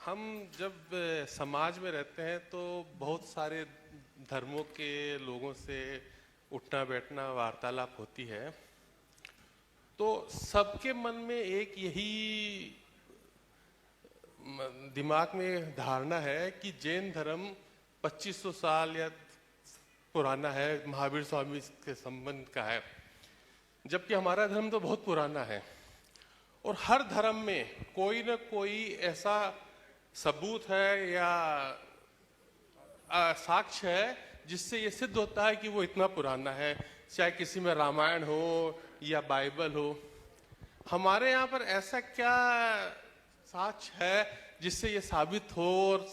हम जब समाज में रहते हैं तो बहुत सारे धर्मों के लोगों से उठना बैठना वार्तालाप होती है। तो सबके मन में एक यही दिमाग में धारणा है कि जैन धर्म 2500 साल या पुराना है, महावीर स्वामी के संबंध का है, जबकि हमारा धर्म तो बहुत पुराना है। और हर धर्म में कोई न कोई ऐसा सबूत है या साक्ष्य है जिससे ये सिद्ध होता है कि वो इतना पुराना है, चाहे किसी में रामायण हो या बाइबल हो। हमारे यहाँ पर ऐसा क्या साक्ष्य है जिससे ये साबित हो और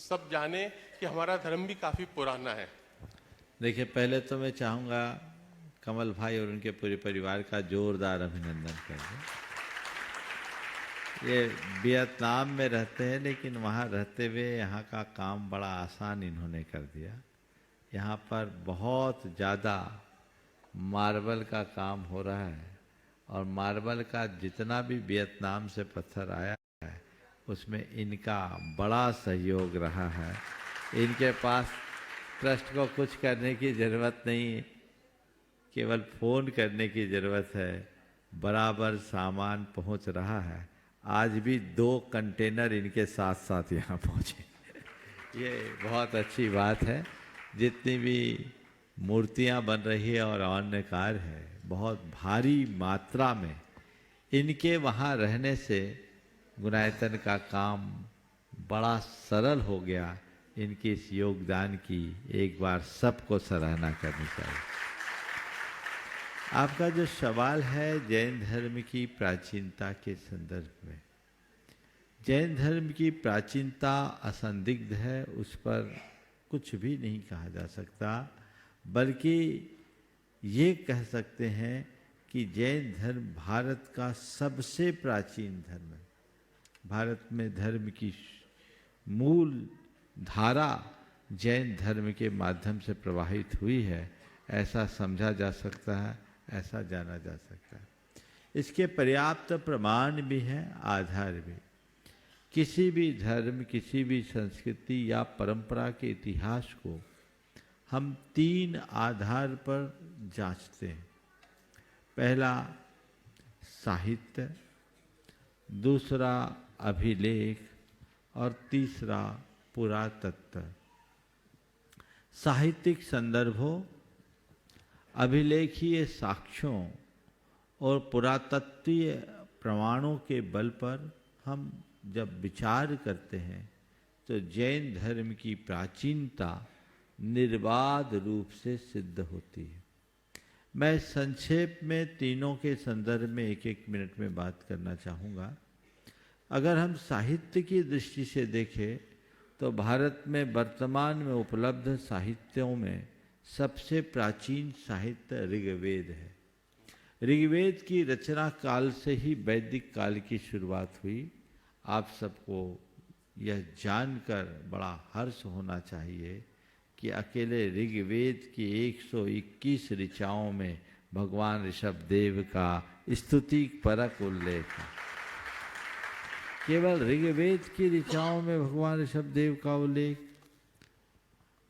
सब जाने कि हमारा धर्म भी काफी पुराना है? देखिए, पहले तो मैं चाहूँगा कमल भाई और उनके पूरे परिवार का जोरदार अभिनंदन कर दें। ये वियतनाम में रहते हैं, लेकिन वहाँ रहते हुए यहाँ का काम बड़ा आसान इन्होंने कर दिया। यहाँ पर बहुत ज़्यादा मार्बल का काम हो रहा है और मार्बल का जितना भी वियतनाम से पत्थर आया है उसमें इनका बड़ा सहयोग रहा है। इनके पास ट्रस्ट को कुछ करने की ज़रूरत नहीं, केवल फ़ोन करने की ज़रूरत है, बराबर सामान पहुंच रहा है। आज भी 2 कंटेनर इनके साथ साथ यहाँ पहुँचे। ये बहुत अच्छी बात है। जितनी भी मूर्तियाँ बन रही है और अन्य कार्य है, बहुत भारी मात्रा में इनके वहाँ रहने से गुणायतन का काम बड़ा सरल हो गया। इनके इस योगदान की एक बार सबको सराहना करनी चाहिए। आपका जो सवाल है जैन धर्म की प्राचीनता के संदर्भ में, जैन धर्म की प्राचीनता असंदिग्ध है, उस पर कुछ भी नहीं कहा जा सकता, बल्कि ये कह सकते हैं कि जैन धर्म भारत का सबसे प्राचीन धर्म है। भारत में धर्म की मूल धारा जैन धर्म के माध्यम से प्रवाहित हुई है, ऐसा समझा जा सकता है, ऐसा जाना जा सकता है। इसके पर्याप्त प्रमाण भी हैं, आधार भी। किसी भी धर्म, किसी भी संस्कृति या परंपरा के इतिहास को हम 3 आधार पर जांचते हैं। पहला साहित्य, दूसरा अभिलेख और तीसरा पुरातत्व। साहित्यिक संदर्भों, अभिलेखीय साक्ष्यों और पुरातत्वीय प्रमाणों के बल पर हम जब विचार करते हैं तो जैन धर्म की प्राचीनता निर्बाध रूप से सिद्ध होती है। मैं संक्षेप में तीनों के संदर्भ में 1-1 मिनट में बात करना चाहूँगा। अगर हम साहित्य की दृष्टि से देखें तो भारत में वर्तमान में उपलब्ध साहित्यों में सबसे प्राचीन साहित्य ऋग्वेद है। ऋग्वेद की रचना काल से ही वैदिक काल की शुरुआत हुई। आप सबको यह जानकर बड़ा हर्ष होना चाहिए कि अकेले ऋग्वेद की 121 ऋचाओं में भगवान ऋषभदेव का स्तुति परक उल्लेख है। केवल ऋग्वेद की ऋचाओं में भगवान ऋषभदेव का उल्लेख,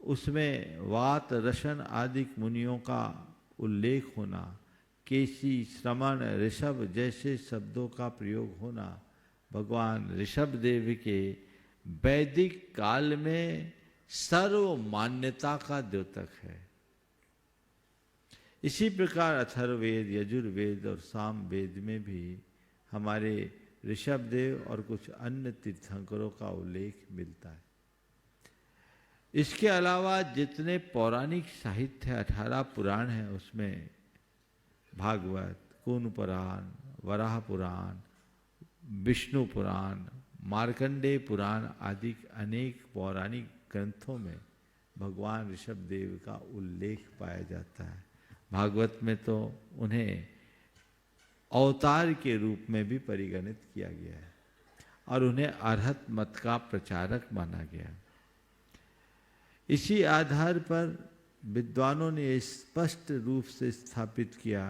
उसमें वात, रशन आदि मुनियों का उल्लेख होना, केसी, श्रमण, ऋषभ जैसे शब्दों का प्रयोग होना, भगवान ऋषभदेव के वैदिक काल में सर्व मान्यता का द्योतक है। इसी प्रकार अथर्ववेद, यजुर्वेद और सामवेद में भी हमारे ऋषभदेव और कुछ अन्य तीर्थंकरों का उल्लेख मिलता है। इसके अलावा जितने पौराणिक साहित्य है, 18 पुराण हैं, उसमें भागवत, कून पुराण, वराह पुराण, विष्णु पुराण, मार्कंडेय पुराण आदि अनेक पौराणिक ग्रंथों में भगवान ऋषभदेव का उल्लेख पाया जाता है। भागवत में तो उन्हें अवतार के रूप में भी परिगणित किया गया है और उन्हें अरहत मत का प्रचारक माना गया। इसी आधार पर विद्वानों ने स्पष्ट रूप से स्थापित किया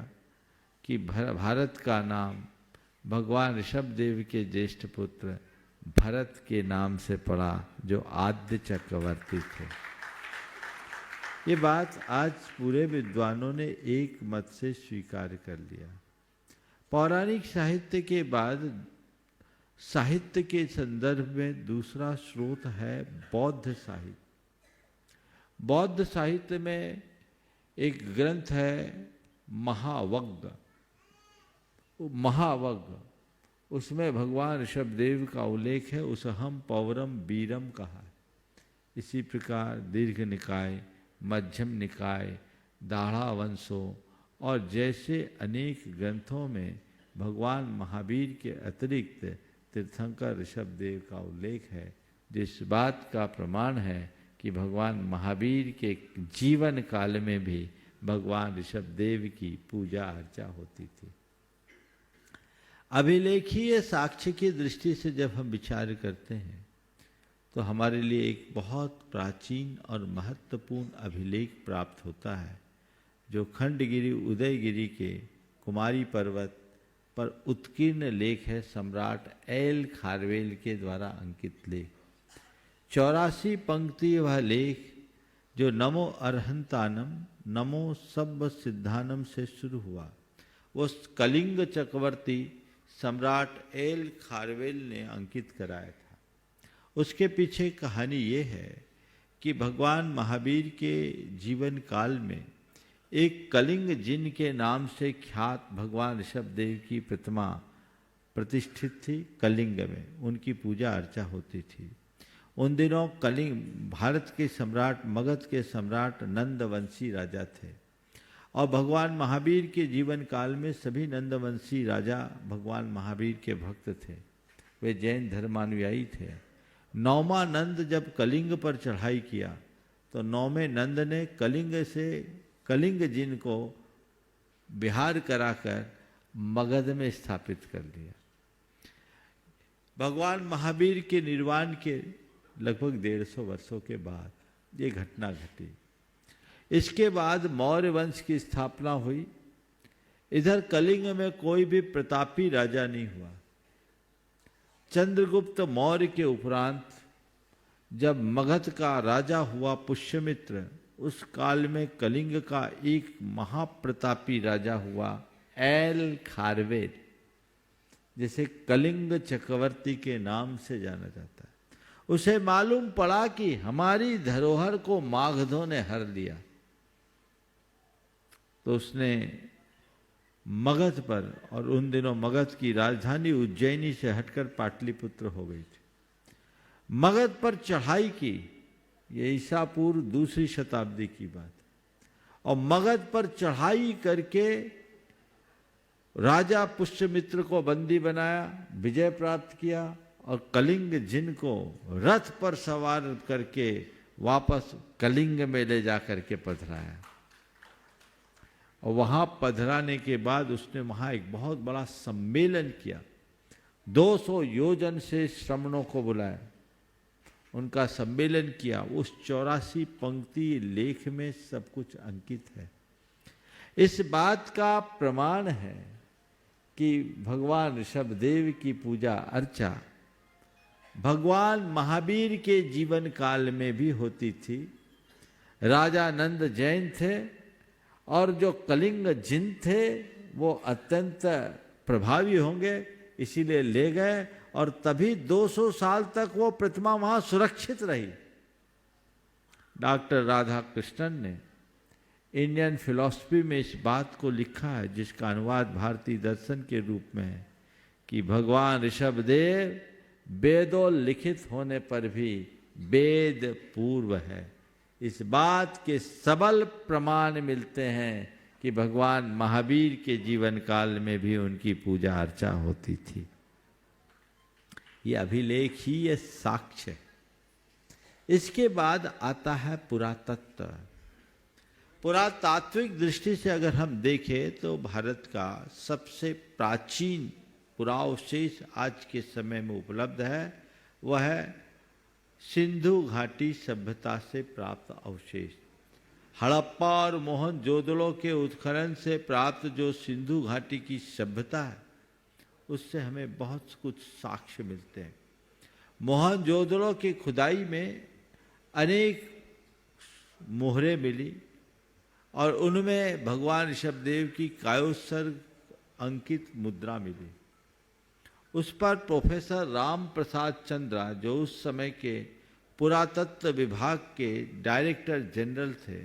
कि भारत का नाम भगवान ऋषभदेव के ज्येष्ठ पुत्र भरत के नाम से पड़ा, जो आद्य चक्रवर्ती थे। ये बात आज पूरे विद्वानों ने एक मत से स्वीकार कर लिया। पौराणिक साहित्य के बाद साहित्य के संदर्भ में दूसरा स्रोत है बौद्ध साहित्य। बौद्ध साहित्य में एक ग्रंथ है महावग्ग। उसमें भगवान ऋषभदेव का उल्लेख है, उस हम पौवरम वीरम कहा है। इसी प्रकार दीर्घ निकाय, मध्यम निकाय, दाढ़ा वंशों और जैसे अनेक ग्रंथों में भगवान महावीर के अतिरिक्त तीर्थंकर ऋषभदेव का उल्लेख है, जिस बात का प्रमाण है कि भगवान महावीर के जीवन काल में भी भगवान ऋषभदेव की पूजा अर्चा होती थी। अभिलेखीय साक्ष्य की दृष्टि से जब हम विचार करते हैं तो हमारे लिए एक बहुत प्राचीन और महत्वपूर्ण अभिलेख प्राप्त होता है, जो खंडगिरी उदयगिरी के कुमारी पर्वत पर उत्कीर्ण लेख है, सम्राट एल खारवेल के द्वारा अंकित लेख। 84 पंक्ति वह लेख जो नमो अरहंतानम नमो सब्ब सिद्धानम से शुरू हुआ, वो कलिंग चक्रवर्ती सम्राट एल खारवेल ने अंकित कराया था। उसके पीछे कहानी ये है कि भगवान महावीर के जीवन काल में एक कलिंग जिन के नाम से ख्यात भगवान ऋषभदेव की प्रतिमा प्रतिष्ठित थी। कलिंग में उनकी पूजा अर्चा होती थी। उन दिनों कलिंग भारत के सम्राट, मगध के सम्राट नंदवंशी राजा थे और भगवान महावीर के जीवन काल में सभी नंदवंशी राजा भगवान महावीर के भक्त थे। वे जैन धर्मानुयायी थे। 9वां नंद जब कलिंग पर चढ़ाई किया तो 9वें नंद ने कलिंग जिन को बिहार कराकर मगध में स्थापित कर दिया। भगवान महावीर के निर्वाण के लगभग 150 वर्षों के बाद ये घटना घटी। इसके बाद मौर्य वंश की स्थापना हुई। इधर कलिंग में कोई भी प्रतापी राजा नहीं हुआ। चंद्रगुप्त मौर्य के उपरांत जब मगध का राजा हुआ पुष्यमित्र, उस काल में कलिंग का एक महाप्रतापी राजा हुआ एल खारवेल, जिसे कलिंग चक्रवर्ती के नाम से जाना जाता है। उसे मालूम पड़ा कि हमारी धरोहर को मागधों ने हर लिया, तो उसने मगध पर, और उन दिनों मगध की राजधानी उज्जैनी से हटकर पाटलिपुत्र हो गई थी, मगध पर चढ़ाई की। ये ईसा पूर्व 2री शताब्दी की बात है। और मगध पर चढ़ाई करके राजा पुष्यमित्र को बंदी बनाया, विजय प्राप्त किया और कलिंग जिन को रथ पर सवार करके वापस कलिंग में ले जा करके पधराया। और वहां पधराने के बाद उसने वहां एक बहुत बड़ा सम्मेलन किया। 200 योजन से श्रमणों को बुलाया, उनका सम्मेलन किया। उस 84 पंक्ति लेख में सब कुछ अंकित है। इस बात का प्रमाण है कि भगवान ऋषभदेव की पूजा अर्चा भगवान महावीर के जीवन काल में भी होती थी। राजा नंद जैन थे और जो कलिंग जिन थे वो अत्यंत प्रभावी होंगे, इसीलिए ले गए और तभी 200 साल तक वो प्रतिमा वहां सुरक्षित रही। डॉक्टर राधा कृष्णन ने इंडियन फिलॉसफी में इस बात को लिखा है, जिसका अनुवाद भारतीय दर्शन के रूप में है, कि भगवान ऋषभदेव वेदों लिखित होने पर भी वेद पूर्व है। इस बात के सबल प्रमाण मिलते हैं कि भगवान महावीर के जीवन काल में भी उनकी पूजा अर्चा होती थी। ये अभिलेख ही ये साक्ष्य है। इसके बाद आता है पुरातत्व। पुरातात्विक दृष्टि से अगर हम देखें तो भारत का सबसे प्राचीन पुरावशेष आज के समय में उपलब्ध है, वह है सिंधु घाटी सभ्यता से प्राप्त अवशेष। हड़प्पा और मोहनजोदड़ो के उत्खनन से प्राप्त जो सिंधु घाटी की सभ्यता है, उससे हमें बहुत कुछ साक्ष्य मिलते हैं। मोहनजोदड़ो की खुदाई में अनेक मोहरें मिली और उनमें भगवान ऋषभदेव की कायोत्सर्ग अंकित मुद्रा मिली। उस पर प्रोफेसर राम प्रसाद चंद्रा, जो उस समय के पुरातत्व विभाग के डायरेक्टर जनरल थे,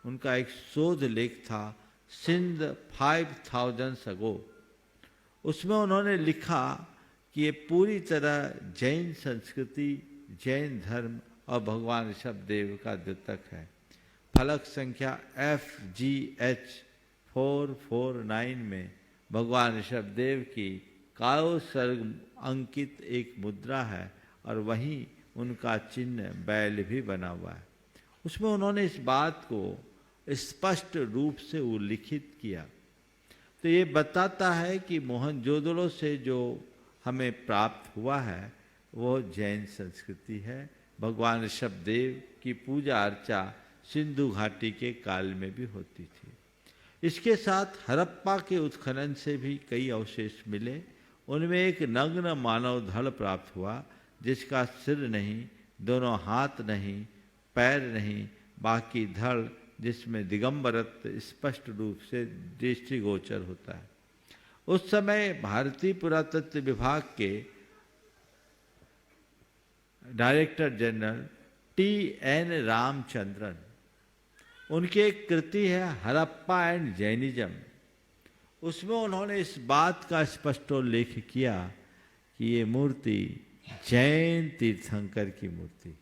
उनका एक शोध लेख था सिंध 5000 अगो। उसमें उन्होंने लिखा कि ये पूरी तरह जैन संस्कृति, जैन धर्म और भगवान ऋषभदेव का द्योतक है। फलक संख्या FGH 449 में भगवान ऋषभदेव की कायोत्सर्ग अंकित एक मुद्रा है और वहीं उनका चिन्ह बैल भी बना हुआ है। उसमें उन्होंने इस बात को स्पष्ट रूप से उल्लिखित किया। तो ये बताता है कि मोहनजोदड़ो से जो हमें प्राप्त हुआ है वो जैन संस्कृति है। भगवान ऋषभदेव की पूजा अर्चा सिंधु घाटी के काल में भी होती थी। इसके साथ हड़प्पा के उत्खनन से भी कई अवशेष मिले। उनमें एक नग्न मानव धड़ प्राप्त हुआ जिसका सिर नहीं, दोनों हाथ नहीं, पैर नहीं, बाकी धड़ जिसमें दिगंबरत्व स्पष्ट रूप से दृष्टिगोचर होता है। उस समय भारतीय पुरातत्व विभाग के डायरेक्टर जनरल TN रामचंद्रन, उनकी एक कृति है हड़प्पा एंड जैनिज्म। उसमें उन्होंने इस बात का स्पष्टोल्लेख किया कि ये मूर्ति जैन तीर्थंकर की मूर्ति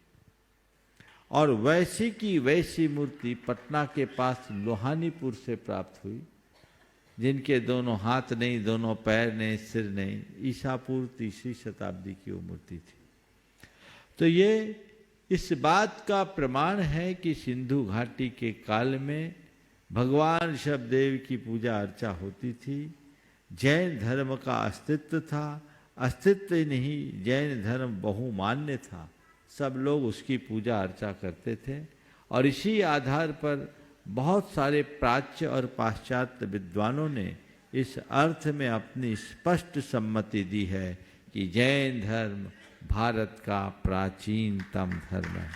और वैसी की वैसी मूर्ति पटना के पास लोहानीपुर से प्राप्त हुई, जिनके दोनों हाथ नहीं, दोनों पैर नहीं, सिर नहीं। ईसापूर्व 3री शताब्दी की वो मूर्ति थी। तो ये इस बात का प्रमाण है कि सिंधु घाटी के काल में भगवान ऋषभदेव की पूजा अर्चा होती थी। जैन धर्म का अस्तित्व था। अस्तित्व ही नहीं, जैन धर्म बहुमान्य था। सब लोग उसकी पूजा अर्चा करते थे और इसी आधार पर बहुत सारे प्राच्य और पाश्चात्य विद्वानों ने इस अर्थ में अपनी स्पष्ट सम्मति दी है कि जैन धर्म भारत का प्राचीनतम धर्म है।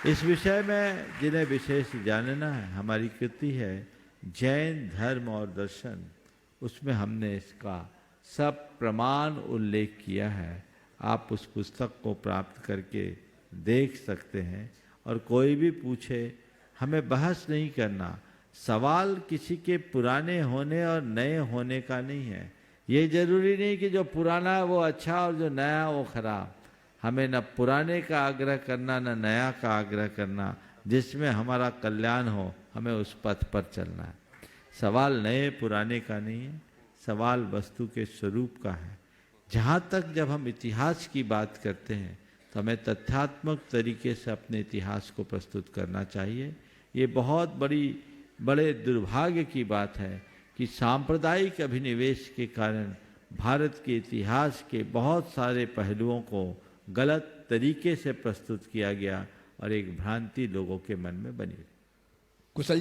इस विषय में जिन्हें विशेष जानना है, हमारी कृति है जैन धर्म और दर्शन। उसमें हमने इसका सब प्रमाण उल्लेख किया है। आप उस पुस्तक को प्राप्त करके देख सकते हैं। और कोई भी पूछे, हमें बहस नहीं करना। सवाल किसी के पुराने होने और नए होने का नहीं है। ये जरूरी नहीं कि जो पुराना है वो अच्छा और जो नया वो खराब। हमें न पुराने का आग्रह करना, न नया का आग्रह करना। जिसमें हमारा कल्याण हो, हमें उस पथ पर चलना है। सवाल नए पुराने का नहीं है, सवाल वस्तु के स्वरूप का है। जहाँ तक जब हम इतिहास की बात करते हैं तो हमें तथ्यात्मक तरीके से अपने इतिहास को प्रस्तुत करना चाहिए। ये बहुत बड़े दुर्भाग्य की बात है कि सांप्रदायिक अभिनिवेश के कारण भारत के इतिहास के बहुत सारे पहलुओं को गलत तरीके से प्रस्तुत किया गया और एक भ्रांति लोगों के मन में बनी। कुशल जी।